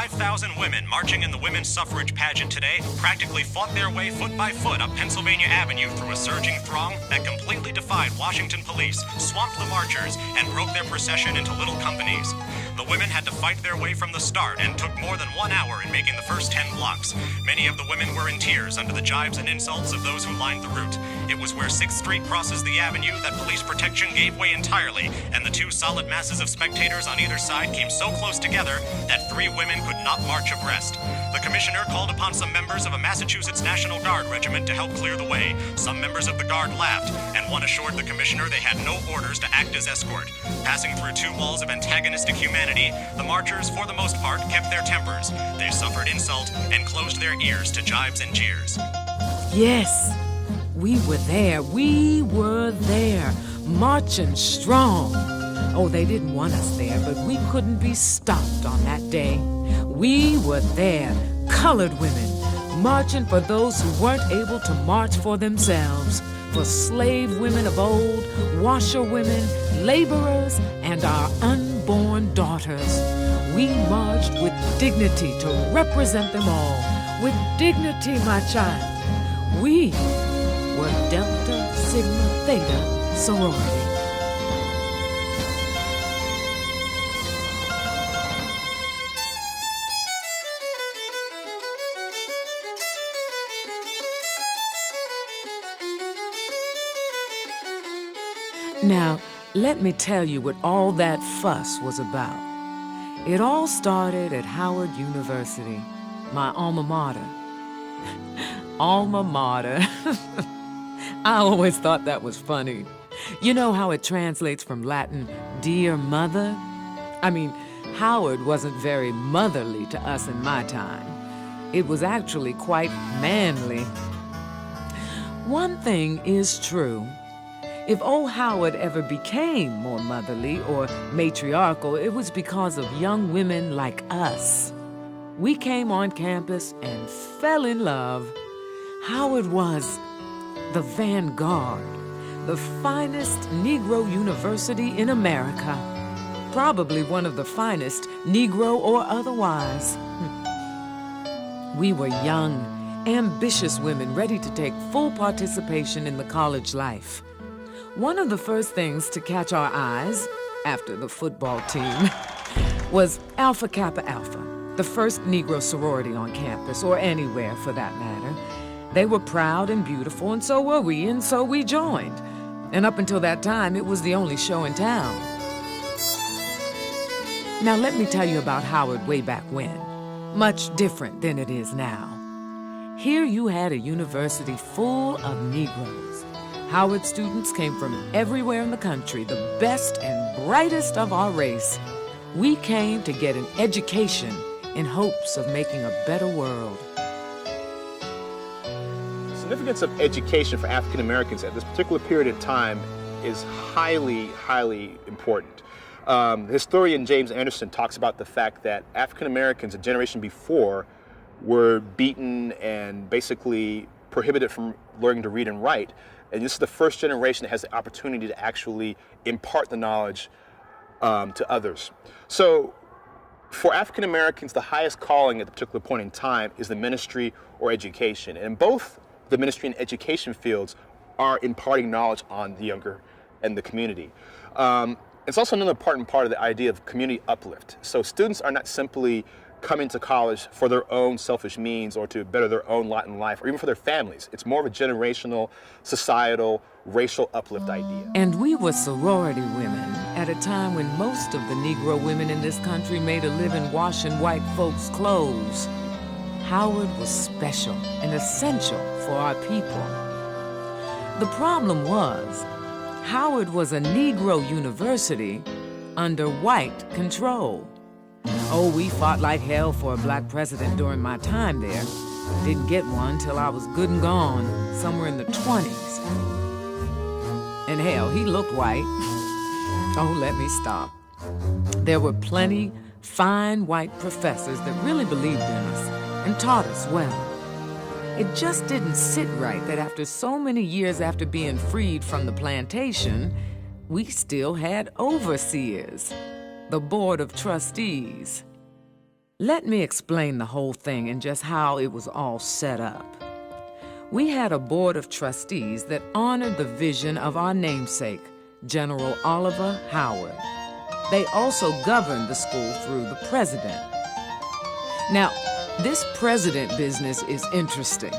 5,000 women marching in the women's suffrage pageant today practically fought their way foot by foot up Pennsylvania Avenue through a surging throng that completely defied Washington police, swamped the marchers, and broke their procession into little companies. The women had to fight their way from the start and took more than 1 hour in making the first 10 blocks. Many of the women were in tears under the jibes and insults of those who lined the route. It was where 6th Street crosses the avenue that police protection gave way entirely, and the two solid masses of spectators on either side came so close together that 3 women could not march abreast. The commissioner called upon some members of a Massachusetts National Guard regiment to help clear the way. Some members of the Guard laughed, and one assured the commissioner they had no orders to act as escort. Passing through 2 walls of antagonistic humanity, the marchers, for the most part, kept their tempers. They suffered insult and closed their ears to jibes and jeers. Yes, we were there, marching strong. Oh, they didn't want us there, but we couldn't be stopped on that day. We were there, colored women, marching for those who weren't able to march for themselves, for slave women of old, washerwomen, laborers, and our unborn daughters. We marched with dignity to represent them all. With dignity, my child. We were Delta Sigma Theta Sorority. Now, let me tell you what all that fuss was about. It all started at Howard University, my alma mater. Alma mater. I always thought that was funny. You know how it translates from Latin, dear mother? I mean, Howard wasn't very motherly to us in my time. It was actually quite manly. One thing is true. If old Howard ever became more motherly or matriarchal, it was because of young women like us. We came on campus and fell in love. Howard was the vanguard, the finest Negro university in America. Probably one of the finest, Negro or otherwise. We were young, ambitious women ready to take full participation in the college life. One of the first things to catch our eyes, after the football team, was Alpha Kappa Alpha, the first Negro sorority on campus, or anywhere for that matter. They were proud and beautiful, and so were we, and so we joined. And up until that time, it was the only show in town. Now let me tell you about Howard way back when. Much different than it is now. Here you had a university full of Negroes. Howard students came from everywhere in the country, the best and brightest of our race. We came to get an education in hopes of making a better world. The significance of education for African Americans at this particular period of time is highly, highly important. Historian James Anderson talks about the fact that African Americans, a generation before, were beaten and basically prohibited from learning to read and write. And this is the first generation that has the opportunity to actually impart the knowledge to others. So for African Americans, the highest calling at a particular point in time is the ministry or education. And both the ministry and education fields are imparting knowledge on the younger and the community. It's also another important part of the idea of community uplift. So students are not simply coming to college for their own selfish means or to better their own lot in life or even for their families. It's more of a generational, societal, racial uplift idea. And we were sorority women at a time when most of the Negro women in this country made a living washing white folks' clothes. Howard was special and essential for our people. The problem was, Howard was a Negro university under white control. Oh, we fought like hell for a black president during my time there. Didn't get one till I was good and gone, somewhere in the 20s. And hell, he looked white. Oh, let me stop. There were plenty fine white professors that really believed in us and taught us well. It just didn't sit right that after so many years after being freed from the plantation, we still had overseers, the board of trustees. Let me explain the whole thing and just how it was all set up. We had a board of trustees that honored the vision of our namesake, General Oliver Howard. They also governed the school through the president. Now, this president business is interesting.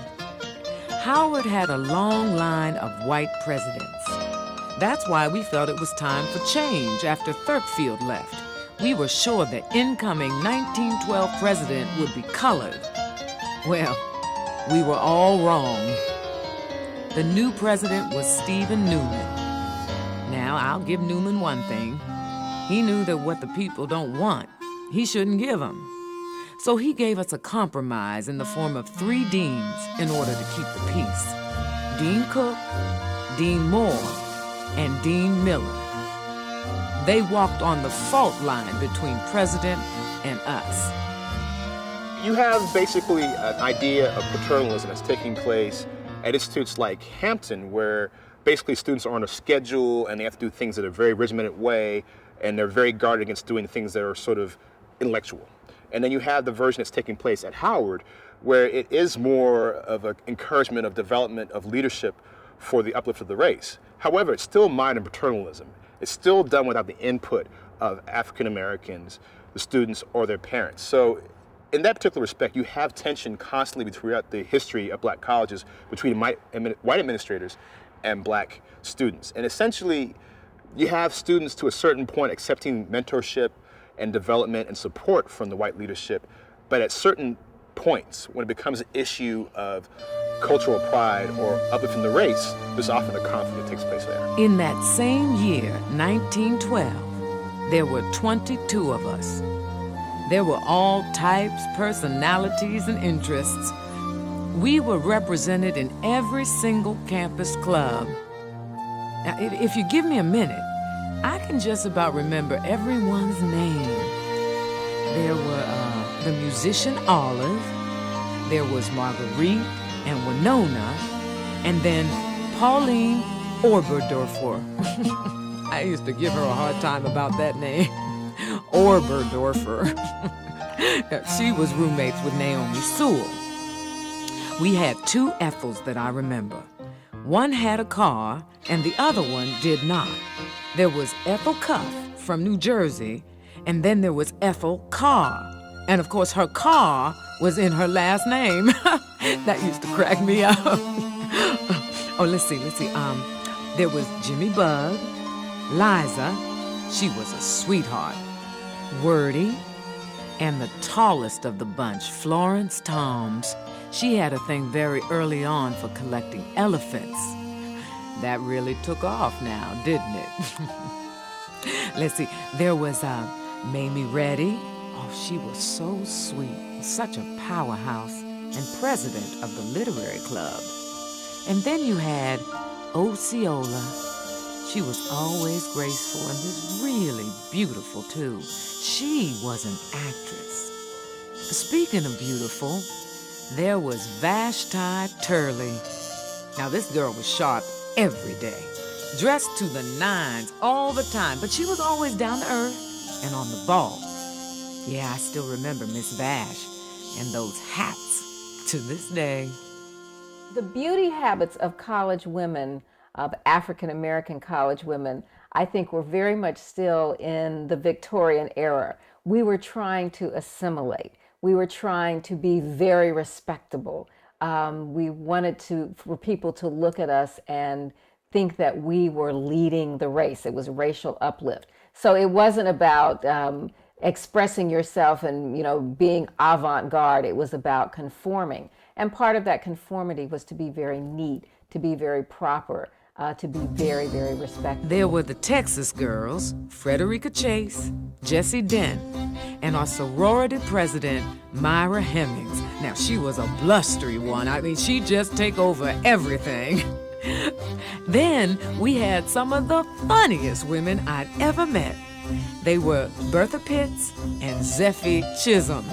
Howard had a long line of white presidents. That's why we felt it was time for change after Thurkfield left. We were sure the incoming 1912 president would be colored. Well, we were all wrong. The new president was Stephen Newman. Now, I'll give Newman one thing. He knew that what the people don't want, he shouldn't give them. So he gave us a compromise in the form of 3 deans in order to keep the peace. Dean Cook, Dean Moore, and Dean Miller. They walked on the fault line between president and us. You have basically an idea of paternalism that's taking place at institutes like Hampton, where basically students are on a schedule and they have to do things in a very regimented way, and they're very guarded against doing things that are sort of intellectual. And then you have the version that's taking place at Howard, where it is more of an encouragement of development of leadership for the uplift of the race. However, it's still modern paternalism. It's still done without the input of African Americans, the students, or their parents. So in that particular respect, you have tension constantly throughout the history of black colleges between white administrators and black students. And essentially, you have students to a certain point accepting mentorship and development and support from the white leadership, but at certain points, when it becomes an issue of cultural pride or uplifting the race, there's often a conflict that takes place there. In that same year, 1912, there were 22 of us. There were all types, personalities, and interests. We were represented in every single campus club. Now, if you give me a minute, I can just about remember everyone's name. There were the musician Olive, there was Marguerite and Winona, and then Pauline Oberdorfer. I used to give her a hard time about that name. Oberdorfer. She was roommates with Naomi Sewell. We had 2 Ethels that I remember. One had a car, and the other one did not. There was Ethel Cuff from New Jersey, and then there was Ethel Carr. And of course, her car was in her last name. That used to crack me up. Oh, let's see. There was Jimmy Bug, Liza, she was a sweetheart, Wordy, and the tallest of the bunch, Florence Toms. She had a thing very early on for collecting elephants. That really took off now, didn't it? Let's see, there was Mamie Reddy. Oh, she was so sweet, such a powerhouse, and president of the literary club. And then you had Osceola. She was always graceful and was really beautiful, too. She was an actress. Speaking of beautiful, there was Vashti Turley. Now, this girl was sharp every day, dressed to the nines all the time, but she was always down to earth and on the ball. Yeah, I still remember Miss Vash and those hats to this day. The beauty habits of college women, of African American college women, I think were very much still in the Victorian era. We were trying to assimilate. We were trying to be very respectable. We wanted for people to look at us and think that we were leading the race. It was racial uplift. So it wasn't about expressing yourself and being avant-garde. It was about conforming. And part of that conformity was to be very neat, to be very proper, to be very, very respectful. There were the Texas girls, Frederica Chase, Jessie Dent, and our sorority president, Myra Hemmings. Now, she was a blustery one. I mean, she'd just take over everything. Then we had some of the funniest women I'd ever met. They were Bertha Pitts and Zeffie Chisholm.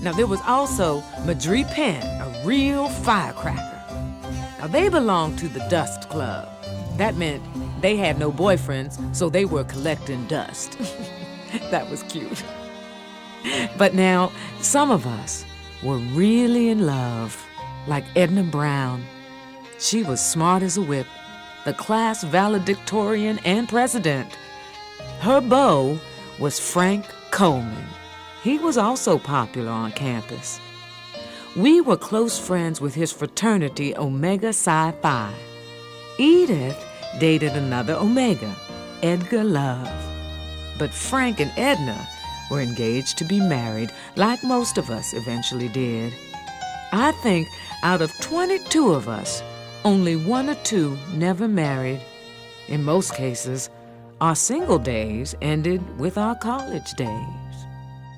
Now, there was also Madrie Penn, a real firecracker. Now, they belonged to the Dust Club. That meant they had no boyfriends, so they were collecting dust. That was cute. But now, some of us were really in love, like Edna Brown. She was smart as a whip, the class valedictorian and president. Her beau was Frank Coleman. He was also popular on campus. We were close friends with his fraternity Omega Psi Phi. Edith dated another Omega, Edgar Love. But Frank and Edna were engaged to be married, like most of us eventually did. I think out of 22 of us, only 1 or 2 never married. In most cases, our single days ended with our college days.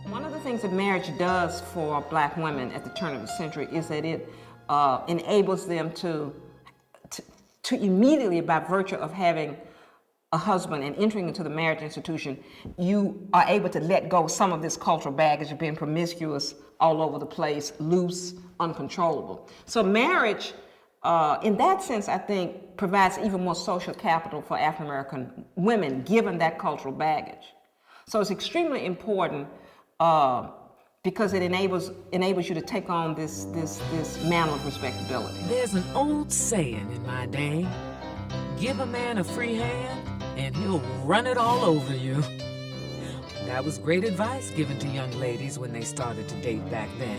One of the things that marriage does for black women at the turn of the century is that it enables them to immediately, by virtue of having a husband and entering into the marriage institution, you are able to let go some of this cultural baggage of being promiscuous all over the place, loose, uncontrollable. So marriage, in that sense, I think, provides even more social capital for African American women, given that cultural baggage. So it's extremely important because it enables you to take on this mantle of respectability. There's an old saying in my day, give a man a free hand and he'll run it all over you. That was great advice given to young ladies when they started to date back then.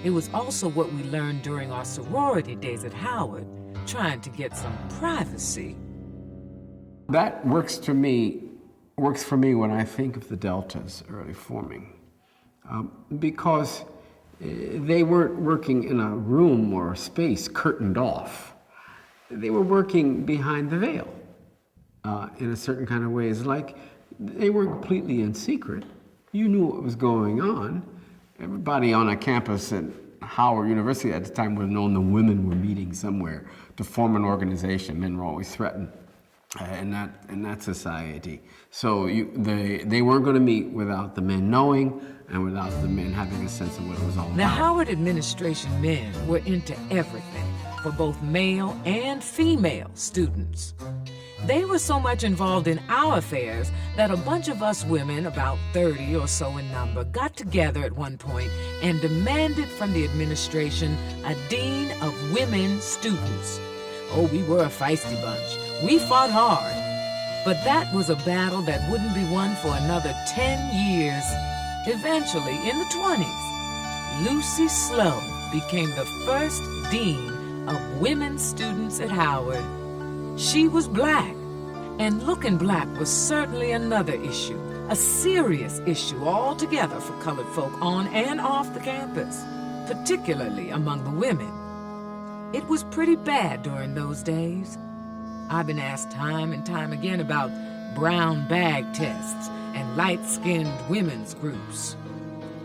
It was also what we learned during our sorority days at Howard, trying to get some privacy. That works for me when I think of the Deltas early forming, because they weren't working in a room or a space curtained off. They were working behind the veil in a certain kind of way. It's like they weren't completely in secret. You knew what was going on. Everybody on a campus at Howard University at the time would have known the women were meeting somewhere to form an organization. Men were always threatened in that society. So they weren't going to meet without the men knowing and without the men having a sense of what it was all about. The Howard administration men were into everything for both male and female students. They were so much involved in our affairs that a bunch of us women, about 30 or so in number, got together at one point and demanded from the administration a dean of women students. Oh, we were a feisty bunch. We fought hard. But that was a battle that wouldn't be won for another 10 years. Eventually, in the 20s, Lucy Sloan became the first dean of women students at Howard. She was black, and looking black was certainly another issue, a serious issue altogether for colored folk on and off the campus, particularly among the women. It was pretty bad during those days. I've been asked time and time again about brown bag tests and light-skinned women's groups.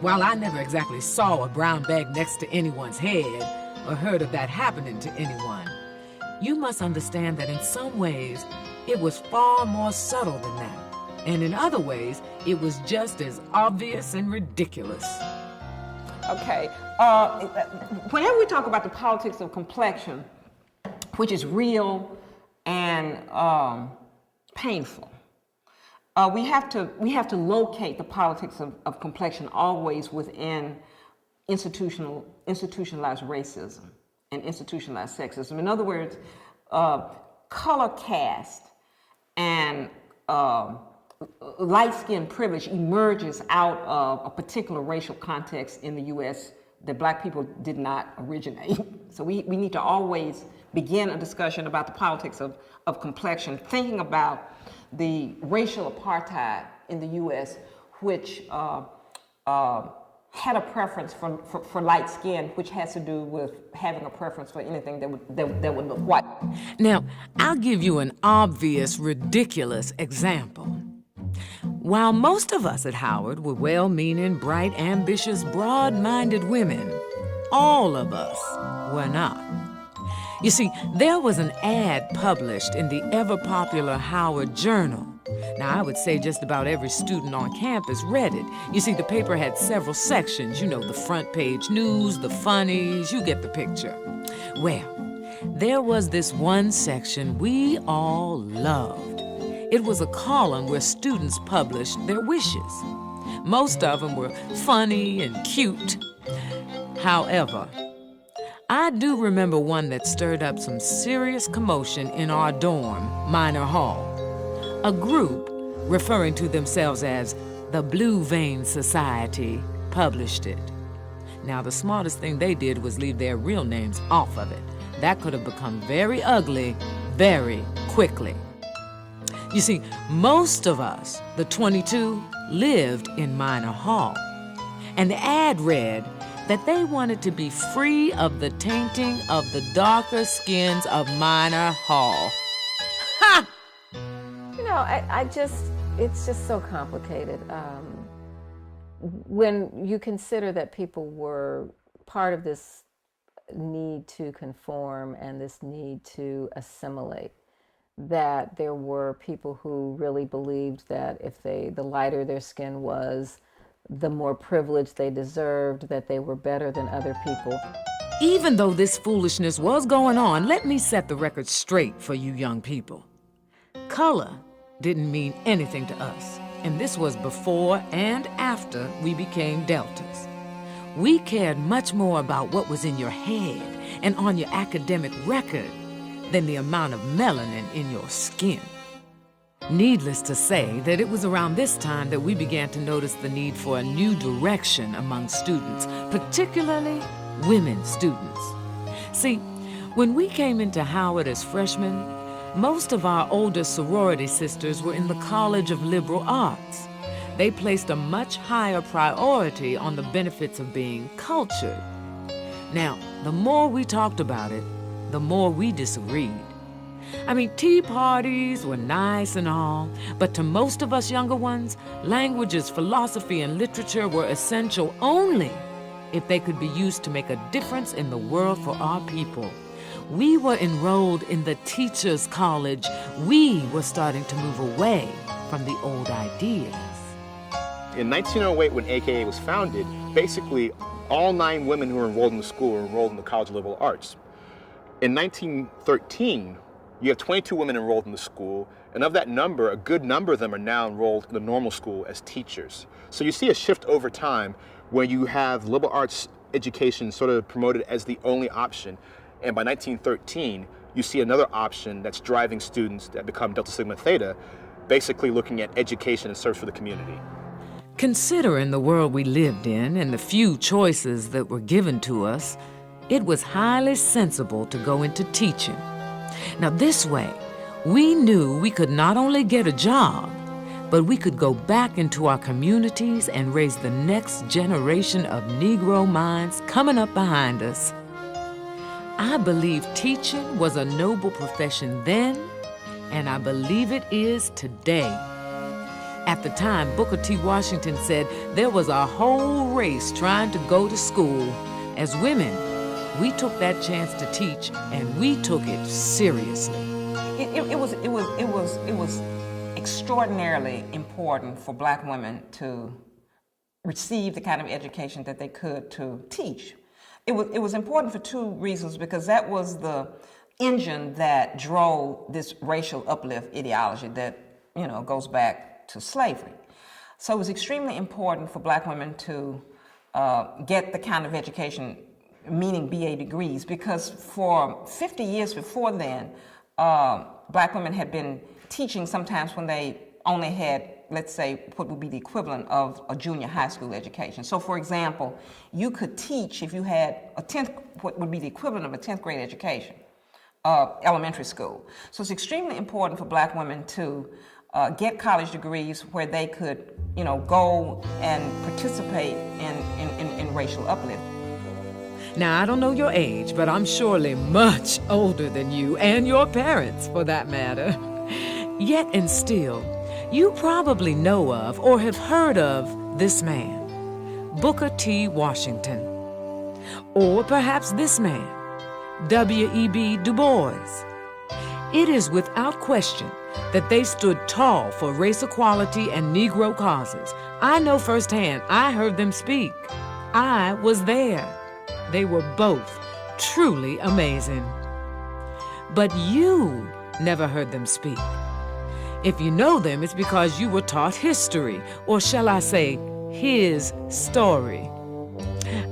While I never exactly saw a brown bag next to anyone's head or heard of that happening to anyone, you must understand that in some ways, it was far more subtle than that. And in other ways, it was just as obvious and ridiculous. Okay, whenever we talk about the politics of complexion, which is real and painful, we have to locate the politics of complexion always within institutionalized racism and institutionalized sexism. In other words, color caste and light skin privilege emerges out of a particular racial context in the U.S. that black people did not originate. So we need to always begin a discussion about the politics of complexion, thinking about the racial apartheid in the U.S., which had a preference for light skin, which has to do with having a preference for anything that would look white. Now, I'll give you an obvious, ridiculous example. While most of us at Howard were well-meaning, bright, ambitious, broad-minded women, all of us were not. You see, there was an ad published in the ever-popular Howard Journal. Now, I would say just about every student on campus read it. You see, the paper had several sections, the front page news, the funnies, you get the picture. Well, there was this one section we all loved. It was a column where students published their wishes. Most of them were funny and cute. However, I do remember one that stirred up some serious commotion in our dorm, Minor Hall. A group, referring to themselves as the Blue Vein Society, published it. Now, the smartest thing they did was leave their real names off of it. That could have become very ugly very quickly. You see, most of us, the 22, lived in Minor Hall. And the ad read that they wanted to be free of the tainting of the darker skins of Minor Hall. Ha! You know, it's just so complicated. When you consider that people were part of this need to conform and this need to assimilate, that there were people who really believed that if the lighter their skin was, the more privilege they deserved, that they were better than other people. Even though this foolishness was going on, let me set the record straight for you young people. Color didn't mean anything to us, and this was before and after we became Deltas. We cared much more about what was in your head and on your academic record than the amount of melanin in your skin. Needless to say that it was around this time that we began to notice the need for a new direction among students, particularly women students. See, when we came into Howard as freshmen, most of our older sorority sisters were in the College of Liberal Arts. They placed a much higher priority on the benefits of being cultured. Now, the more we talked about it, the more we disagreed. I mean, tea parties were nice and all, but to most of us younger ones, languages, philosophy, and literature were essential only if they could be used to make a difference in the world for our people. We were enrolled in the Teachers' College. We were starting to move away from the old ideas. In 1908, when AKA was founded, basically all 9 women who were enrolled in the school were enrolled in the College of Liberal Arts. In 1913, you have 22 women enrolled in the school, and of that number, a good number of them are now enrolled in the normal school as teachers. So you see a shift over time where you have liberal arts education sort of promoted as the only option, and by 1913, you see another option that's driving students that become Delta Sigma Theta, basically looking at education and service for the community. Considering the world we lived in and the few choices that were given to us, it was highly sensible to go into teaching. Now this way, we knew we could not only get a job, but we could go back into our communities and raise the next generation of Negro minds coming up behind us. I believe teaching was a noble profession then, and I believe it is today. At the time, Booker T. Washington said there was a whole race trying to go to school. As women, we took that chance to teach, and we took it seriously. It was extraordinarily important for black women to receive the kind of education that they could to teach. It was important for 2 reasons, because that was the engine that drove this racial uplift ideology that, goes back to slavery. So it was extremely important for black women to get the kind of education, meaning BA degrees, because for 50 years before then, black women had been teaching sometimes when they only had, let's say, what would be the equivalent of a junior high school education. So for example, you could teach if you had what would be the equivalent of a 10th grade education, elementary school. So it's extremely important for black women to get college degrees where they could, go and participate in racial uplift. Now, I don't know your age, but I'm surely much older than you, and your parents, for that matter. Yet and still, you probably know of or have heard of this man, Booker T. Washington. Or perhaps this man, W.E.B. Du Bois. It is without question that they stood tall for race equality and Negro causes. I know firsthand. I heard them speak. I was there. They were both truly amazing. But you never heard them speak. If you know them, it's because you were taught history, or shall I say, his story.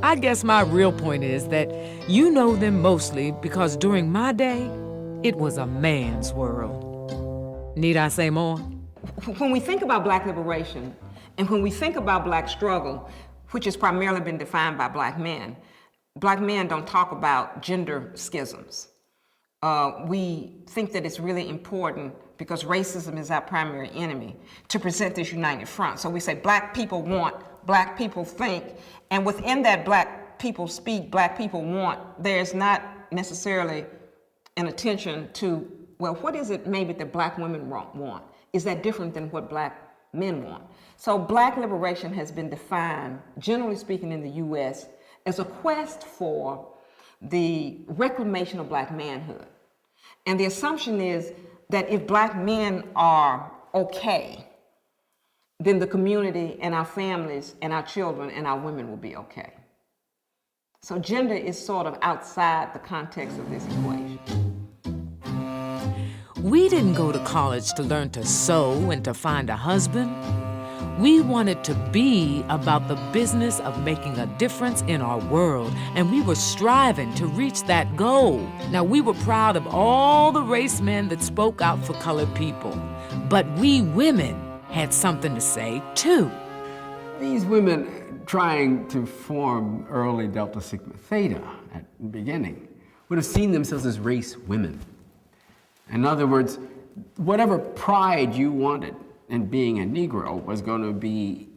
I guess my real point is that you know them mostly because during my day, it was a man's world. Need I say more? When we think about Black liberation, and when we think about Black struggle, which has primarily been defined by Black men don't talk about gender schisms. We think that it's really important, because racism is our primary enemy, to present this united front. So we say Black people want, Black people think, and within that Black people speak, Black people want, there's not necessarily an attention to, well, what is it maybe that Black women want? Is that different than what Black men want? So Black liberation has been defined, generally speaking in the US, as a quest for the reclamation of Black manhood. And the assumption is that if Black men are okay, then the community and our families and our children and our women will be okay. So gender is sort of outside the context of this equation. We didn't go to college to learn to sew and to find a husband. We wanted to be about the business of making a difference in our world, and we were striving to reach that goal. Now, we were proud of all the race men that spoke out for colored people, but we women had something to say, too. These women trying to form early Delta Sigma Theta at the beginning would have seen themselves as race women. In other words, whatever pride you wanted in being a Negro was going to be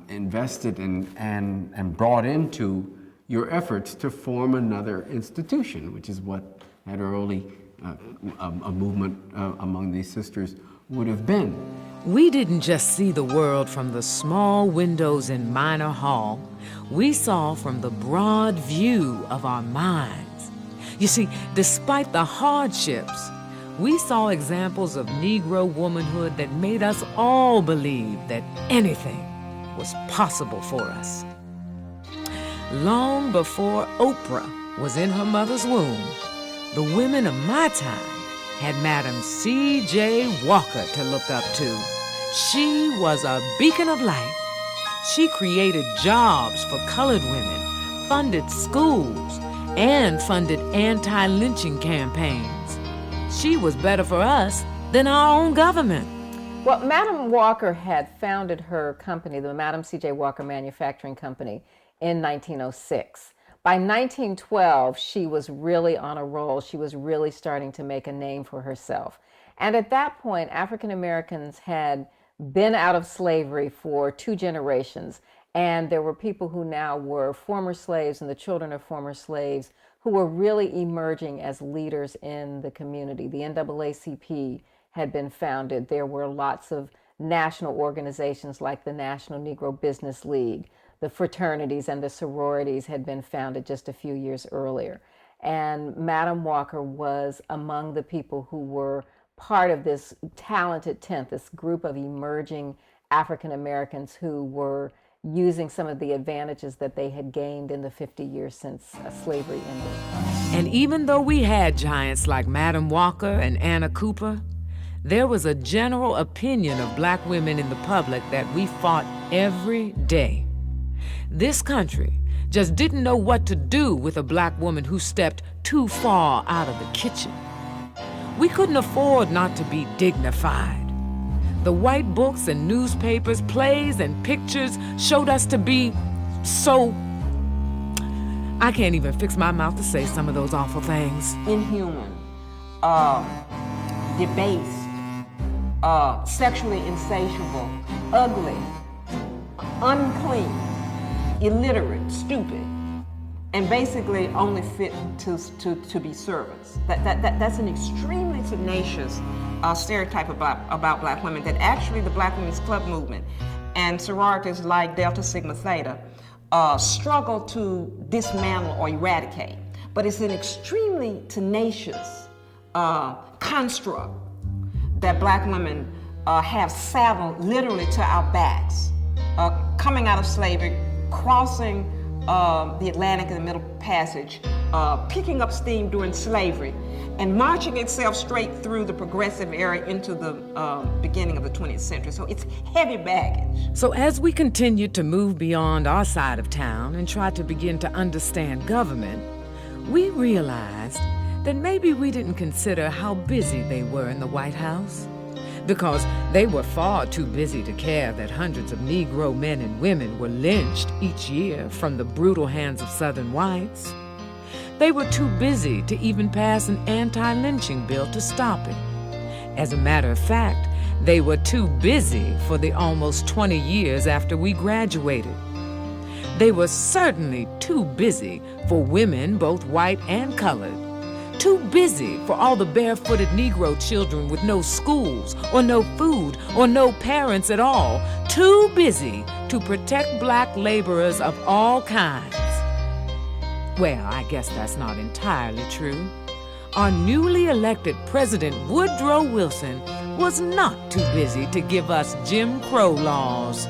invested and brought into your efforts to form another institution, which is what that early a movement among these sisters would have been. We didn't just see the world from the small windows in Minor Hall. We saw from the broad view of our minds. You see, despite the hardships, we saw examples of Negro womanhood that made us all believe that anything was possible for us. Long before Oprah was in her mother's womb, the women of my time had Madam C.J. Walker to look up to. She was a beacon of light. She created jobs for colored women, funded schools, and funded anti-lynching campaigns. She was better for us than our own government. Well, Madam Walker had founded her company, the Madam C.J. Walker Manufacturing Company, in 1906. By 1912, she was really on a roll. She was really starting to make a name for herself. And at that point, African Americans had been out of slavery for 2 generations. And there were people who now were former slaves and the children of former slaves who were really emerging as leaders in the community. The NAACP had been founded. There were lots of national organizations like the National Negro Business League. The fraternities and the sororities had been founded just a few years earlier. And Madam Walker was among the people who were part of this talented tent, this group of emerging African Americans who were using some of the advantages that they had gained in the 50 years since slavery ended. And even though we had giants like Madam Walker and Anna Cooper, there was a general opinion of Black women in the public that we fought every day. This country just didn't know what to do with a Black woman who stepped too far out of the kitchen. We couldn't afford not to be dignified. The white books and newspapers, plays and pictures showed us to be so... I can't even fix my mouth to say some of those awful things. Inhuman, debased, sexually insatiable, ugly, unclean, illiterate, stupid, and basically only fit to be servants. That's an extremely tenacious stereotype about Black women that actually the Black Women's Club movement and sororities like Delta Sigma Theta struggle to dismantle or eradicate. But it's an extremely tenacious construct that Black women have saddled literally to our backs, coming out of slavery, crossing the Atlantic and the Middle Passage, picking up steam during slavery and marching itself straight through the progressive era into the beginning of the 20th century. So it's heavy baggage. So as we continued to move beyond our side of town and tried to begin to understand government, we realized that maybe we didn't consider how busy they were in the White House, because they were far too busy to care that hundreds of Negro men and women were lynched each year from the brutal hands of Southern whites. They were too busy to even pass an anti-lynching bill to stop it. As a matter of fact, they were too busy for the almost 20 years after we graduated. They were certainly too busy for women, both white and colored. Too busy for all the barefooted Negro children with no schools or no food or no parents at all. Too busy to protect black laborers of all kinds. Well, I guess that's not entirely true. Our newly elected President Woodrow Wilson was not too busy to give us Jim Crow laws.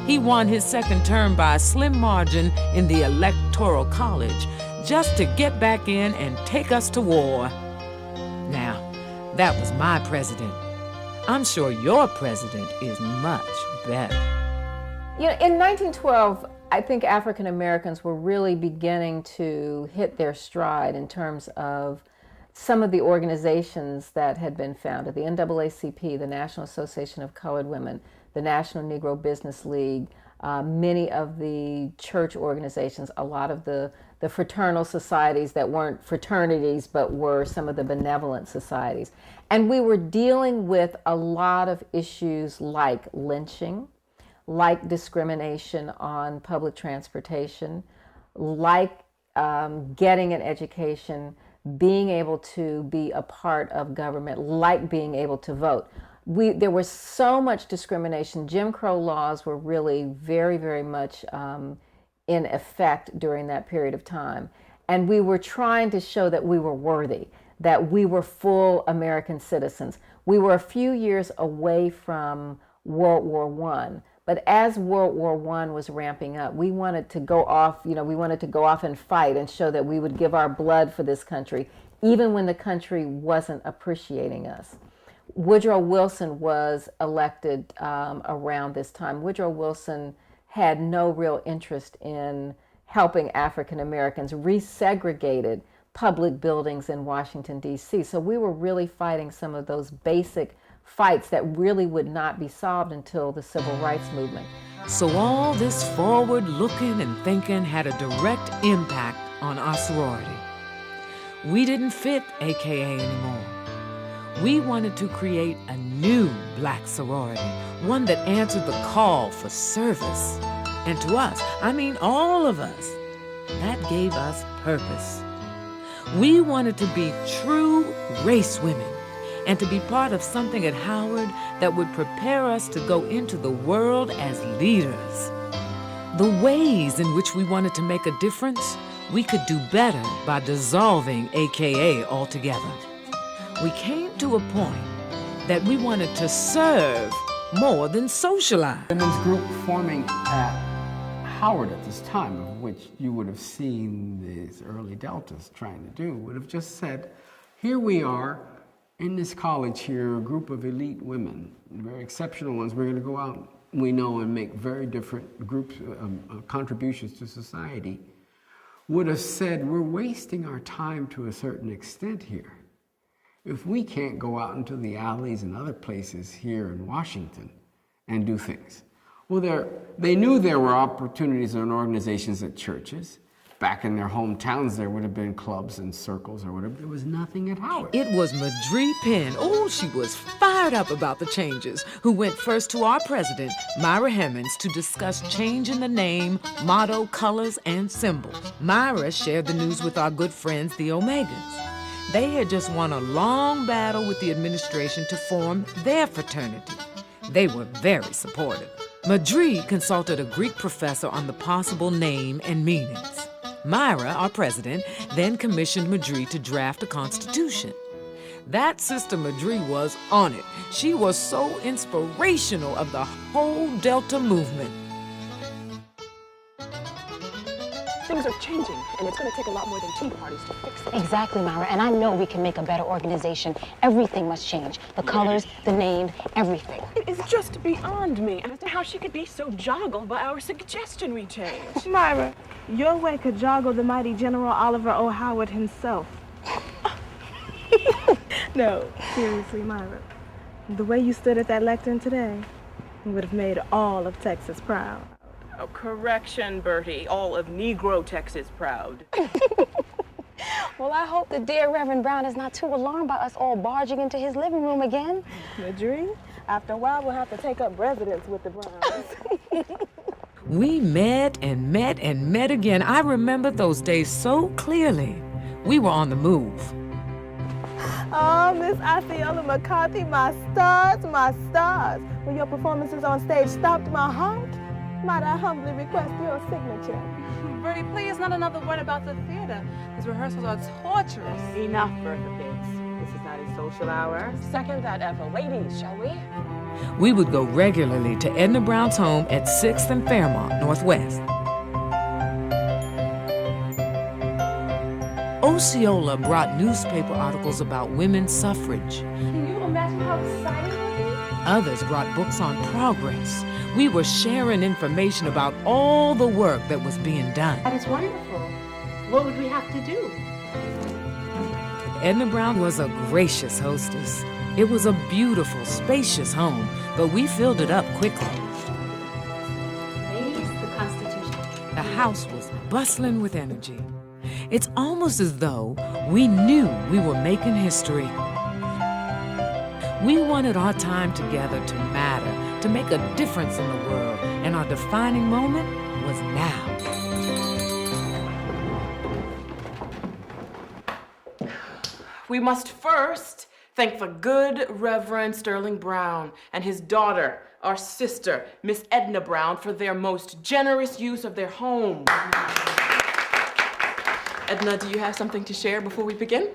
He won his second term by a slim margin in the Electoral College just to get back in and take us to war. Now, that was my president. I'm sure your president is much better. You know, in 1912, I think African Americans were really beginning to hit their stride in terms of some of the organizations that had been founded, the NAACP, the National Association of Colored Women, the National Negro Business League, many of the church organizations, a lot of the fraternal societies that weren't fraternities but were some of the benevolent societies. And we were dealing with a lot of issues like lynching, like discrimination on public transportation, like getting an education, being able to be a part of government, like being able to vote. There was so much discrimination. Jim Crow laws were really very, very much in effect during that period of time. And we were trying to show that we were worthy, that we were full American citizens. We were a few years away from World War I. But as World War I was ramping up, we wanted to go off, we wanted to go off and fight and show that we would give our blood for this country, even when the country wasn't appreciating us. Woodrow Wilson was elected around this time. Woodrow Wilson had no real interest in helping African Americans, resegregated public buildings in Washington, D.C. So we were really fighting some of those basic fights that really would not be solved until the Civil Rights Movement. So all this forward looking and thinking had a direct impact on our sorority. We didn't fit AKA anymore. We wanted to create a new black sorority, one that answered the call for service. And to us, I mean all of us, that gave us purpose. We wanted to be true race women and to be part of something at Howard that would prepare us to go into the world as leaders. The ways in which we wanted to make a difference, we could do better by dissolving AKA altogether. We came to a point that we wanted to serve more than socialize. Women's group forming at Howard at this time, of which you would have seen these early Deltas trying to do, would have just said, here we are in this college here, a group of elite women, very exceptional ones. We're going to go out, we know, and make very different groups, contributions to society. Would have said, we're wasting our time to a certain extent here. If we can't go out into the alleys and other places here in Washington and do things. Well, they knew there were opportunities and organizations at churches. Back in their hometowns, there would have been clubs and circles or whatever. There was nothing at Howard. It was Madrie Penn. Oh, she was fired up about the changes, who went first to our president, Myra Hemmings, to discuss change in the name, motto, colors, and symbols. Myra shared the news with our good friends, the Omegas. They had just won a long battle with the administration to form their fraternity. They were very supportive. Madrie consulted a Greek professor on the possible name and meanings. Myra, our president, then commissioned Madrie to draft a constitution. That sister Madrie was on it. She was so inspirational of the whole Delta movement. Things are changing, and it's going to take a lot more than tea parties to fix it. Exactly, Myra, and I know we can make a better organization. Everything must change. The colors, the name, everything. It is just beyond me as to how she could be so joggled by our suggestion we change. Myra, your way could joggle the mighty General Oliver O. Howard himself. No, seriously, Myra. The way you stood at that lectern today would have made all of Texas proud. Oh, correction, Bertie. All of Negro Texas proud. Well, I hope the dear Reverend Brown is not too alarmed by us all barging into his living room again. Madrid, after a while, we'll have to take up residence with the Browns. We met and met and met again. I remember those days so clearly. We were on the move. Oh, Miss Osceola McCarthy, my stars, my stars. When your performances on stage stopped my heart, might I humbly request your signature? Bertie, please, not another word about the theater. These rehearsals are torturous. Enough, Bertha Pitts. This is not a social hour. Second that effort. Ladies, shall we? We would go regularly to Edna Brown's home at 6th and Fairmont, Northwest. Osceola brought newspaper articles about women's suffrage. Can you imagine how exciting it would be? Others brought books on progress. We were sharing information about all the work that was being done. That is wonderful. What would we have to do? Edna Brown was a gracious hostess. It was a beautiful, spacious home, but we filled it up quickly. Ladies, the Constitution. The house was bustling with energy. It's almost as though we knew we were making history. We wanted our time together to matter, to make a difference in the world, and our defining moment was now. We must first thank the good Reverend Sterling Brown and his daughter, our sister, Miss Edna Brown, for their most generous use of their home. Edna, do you have something to share before we begin?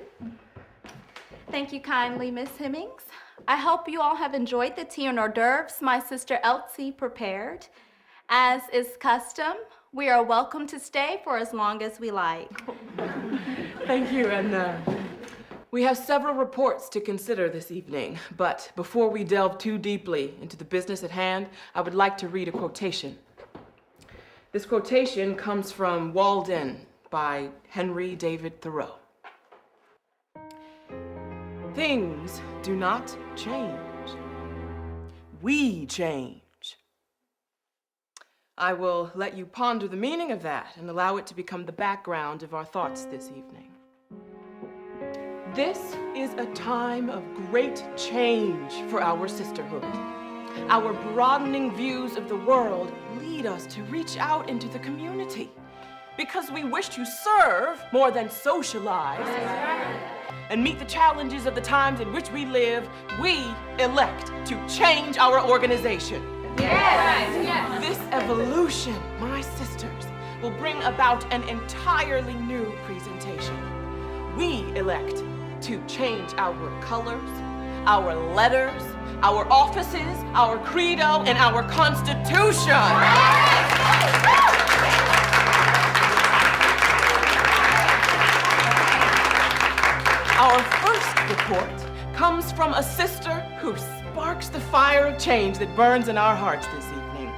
Thank you kindly, Miss Hemmings. I hope you all have enjoyed the tea and hors d'oeuvres my sister Elsie prepared. As is custom, we are welcome to stay for as long as we like. Thank you, Edna. We have several reports to consider this evening, but before we delve too deeply into the business at hand, I would like to read a quotation. This quotation comes from Walled In by Henry David Thoreau. Things do not change. We change. I will let you ponder the meaning of that and allow it to become the background of our thoughts this evening. This is a time of great change for our sisterhood. Our broadening views of the world lead us to reach out into the community because we wish to serve more than socialize. And meet the challenges of the times in which we live, we elect to change our organization. Yes, yes. This evolution, my sisters, will bring about an entirely new presentation. We elect to change our colors, our letters, our offices, our credo, and our Constitution. Our first report comes from a sister who sparks the fire of change that burns in our hearts this evening.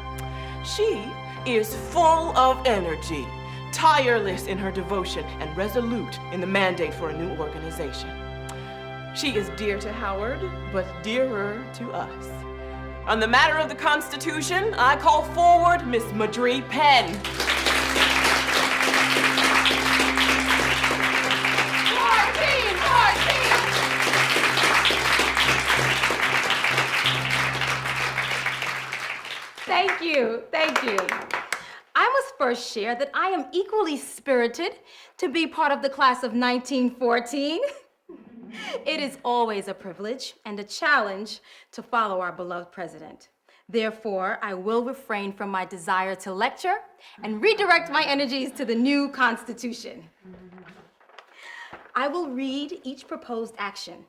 She is full of energy, tireless in her devotion, and resolute in the mandate for a new organization. She is dear to Howard, but dearer to us. On the matter of the Constitution, I call forward Miss Madri Penn. Thank you. I must first share that I am equally spirited to be part of the class of 1914. It is always a privilege and a challenge to follow our beloved president. Therefore, I will refrain from my desire to lecture and redirect my energies to the new Constitution. I will read each proposed action,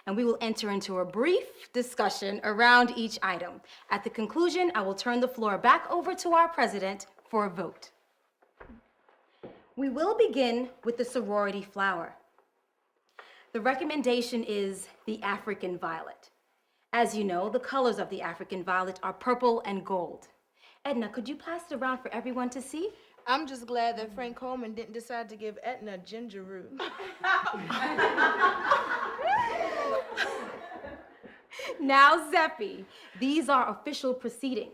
and we will enter into a brief discussion around each item. At the conclusion, I will turn the floor back over to our president for a vote. We will begin with the sorority flower. The recommendation is the African violet. As you know, the colors of the African violet are purple and gold. Edna, could you pass it around for everyone to see? I'm just glad that Frank Coleman didn't decide to give Etna ginger root. Now, Zeppi, these are official proceedings.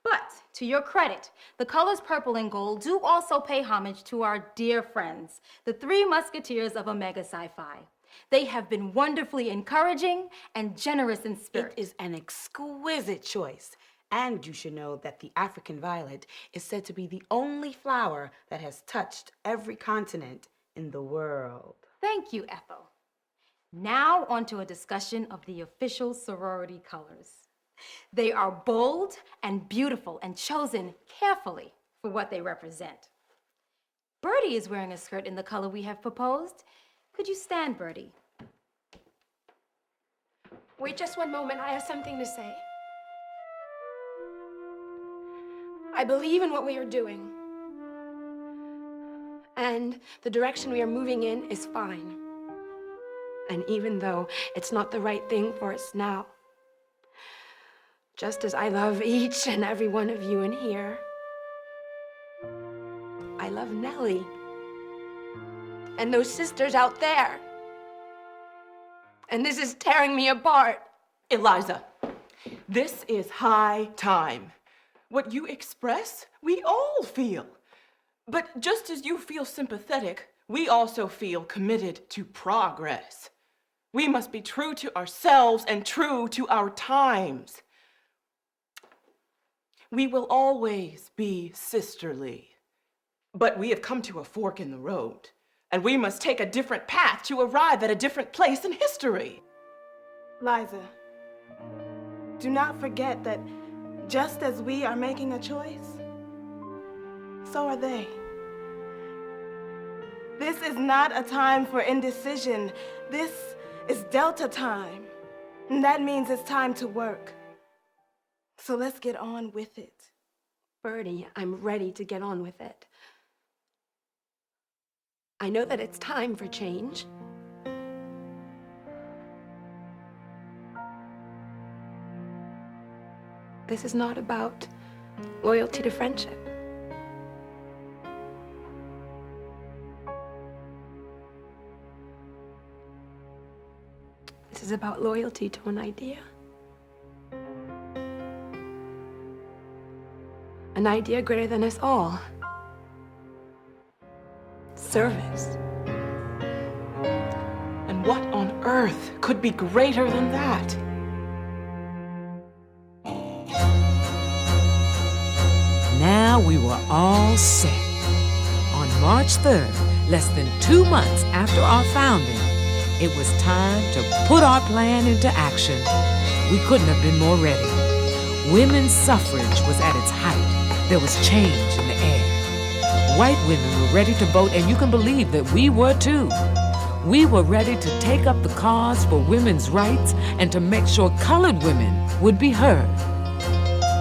But to your credit, the colors purple and gold do also pay homage to our dear friends, the Three Musketeers of Omega Sci-Fi. They have been wonderfully encouraging and generous in spirit. It is an exquisite choice. And you should know that the African violet is said to be the only flower that has touched every continent in the world. Thank you, Ethel. Now on to a discussion of the official sorority colors. They are bold and beautiful and chosen carefully for what they represent. Bertie is wearing a skirt in the color we have proposed. Could you stand, Bertie? Wait just one moment, I have something to say. I believe in what we are doing. And the direction we are moving in is fine. And even though it's not the right thing for us now, just as I love each and every one of you in here, I love Nellie and those sisters out there. And this is tearing me apart. Eliza, this is high time. What you express, we all feel. But just as you feel sympathetic, we also feel committed to progress. We must be true to ourselves and true to our times. We will always be sisterly, but we have come to a fork in the road, and we must take a different path to arrive at a different place in history. Liza, do not forget that just as we are making a choice, so are they. This is not a time for indecision. This is Delta time, and that means it's time to work. So let's get on with it. Bertie, I'm ready to get on with it. I know that it's time for change. This is not about loyalty to friendship. This is about loyalty to an idea. An idea greater than us all. Service. And what on earth could be greater than that? Now we were all set. On March 3rd, less than 2 months after our founding, it was time to put our plan into action. We couldn't have been more ready. Women's suffrage was at its height. There was change in the air. White women were ready to vote, and you can believe that we were too. We were ready to take up the cause for women's rights and to make sure colored women would be heard.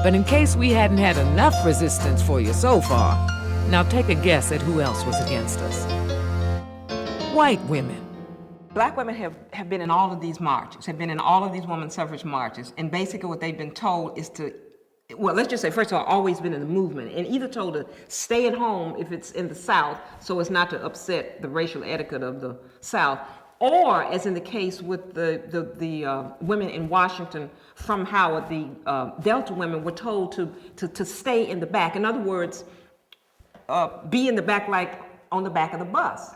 But in case we hadn't had enough resistance for you so far, now take a guess at who else was against us. White women. Black women have been in all of these marches, have been in all of these women's suffrage marches, and basically what they've been told is to, well, let's just say, first of all, always been in the movement, and either told to stay at home if it's in the South, so as not to upset the racial etiquette of the South, or, as in the case with the women in Washington from Howard, the Delta women were told to stay in the back. In other words, be in the back, like on the back of the bus.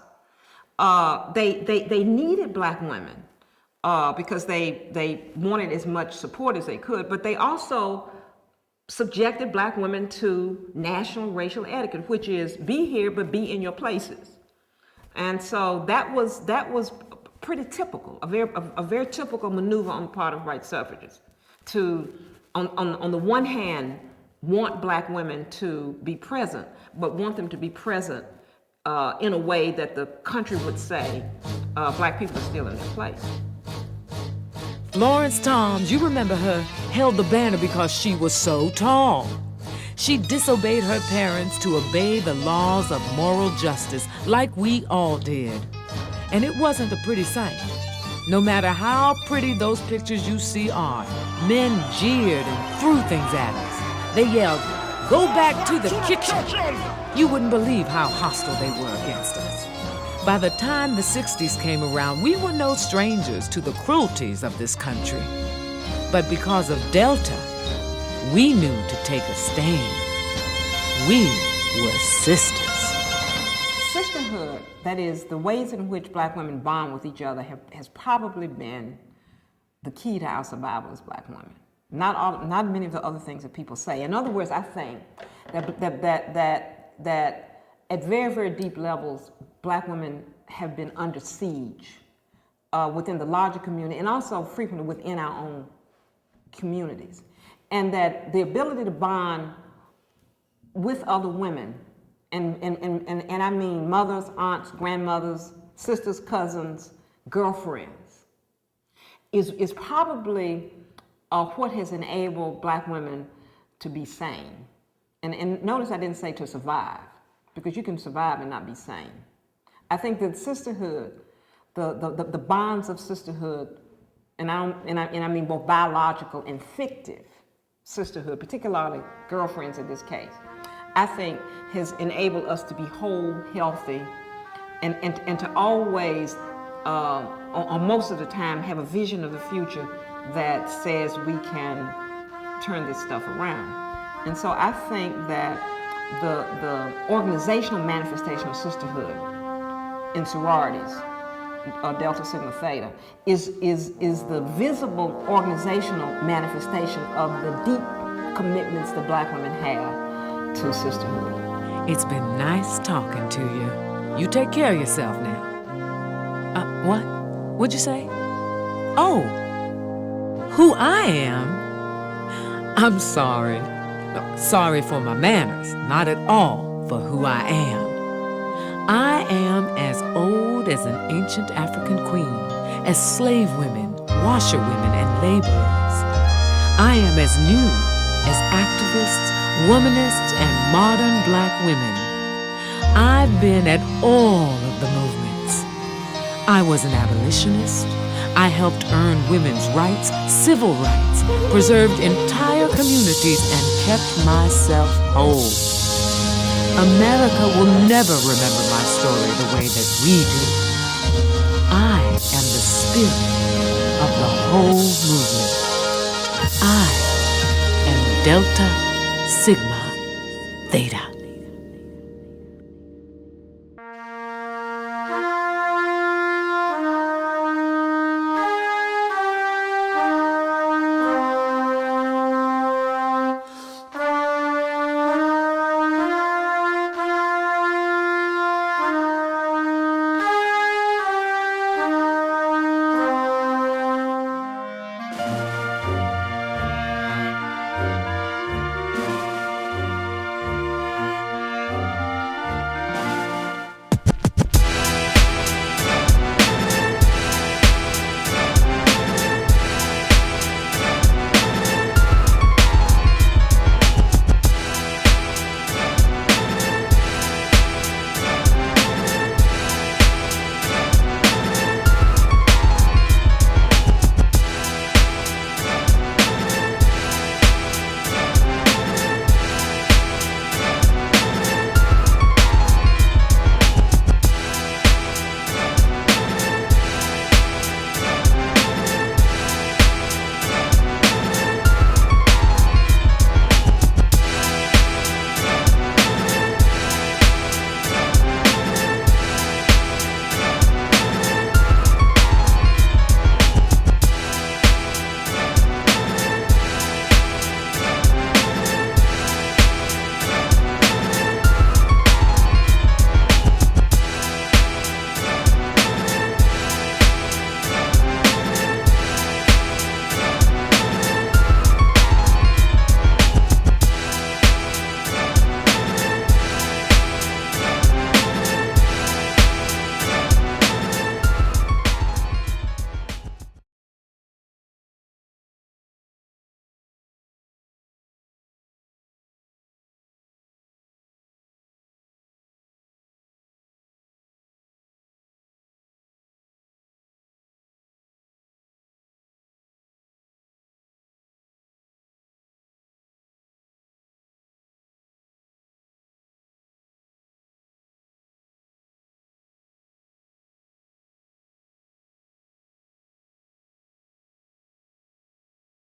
They needed black women because they wanted as much support as they could, but they also subjected black women to national racial etiquette, which is be here but be in your places. And so that was pretty typical, a very typical maneuver on the part of white suffragists to, on the one hand, want black women to be present, but want them to be present in a way that the country would say black people are still in their place. Florence Toms, you remember her, held the banner because she was so tall. She disobeyed her parents to obey the laws of moral justice like we all did. And it wasn't a pretty sight. No matter how pretty those pictures you see are, men jeered and threw things at us. They yelled, "Go back to the kitchen!" You wouldn't believe how hostile they were against us. By the time the 60s came around, we were no strangers to the cruelties of this country. But because of Delta, we knew to take a stand. We were sisters. Sisterhood, that is, the ways in which black women bond with each other, has probably been the key to our survival as black women. Not many of the other things that people say. In other words, I think that at very, very deep levels, black women have been under siege within the larger community and also frequently within our own communities. And that the ability to bond with other women, and I mean mothers, aunts, grandmothers, sisters, cousins, girlfriends, is probably what has enabled black women to be sane. And notice I didn't say to survive, because you can survive and not be sane. I think that sisterhood, the bonds of sisterhood, and I mean both biological and fictive sisterhood, particularly girlfriends in this case, I think has enabled us to be whole, healthy, and to always, or most of the time, have a vision of the future that says we can turn this stuff around. And so I think that the organizational manifestation of sisterhood in sororities, Delta Sigma Theta, is the visible organizational manifestation of the deep commitments that black women have to sisterhood. It's been nice talking to you. You take care of yourself now. What? What'd you say? Oh, who I am? I'm sorry. No, sorry for my manners, not at all for who I am. I am as old as an ancient African queen, as slave women, washerwomen, and laborers. I am as new as activists, womanists, and modern black women. I've been at all of the movements. I was an abolitionist. I helped earn women's rights, civil rights, preserved entire communities, and kept myself whole. America will never remember my story the way that we do. I am the spirit of the whole movement. I am Delta Sigma Theta.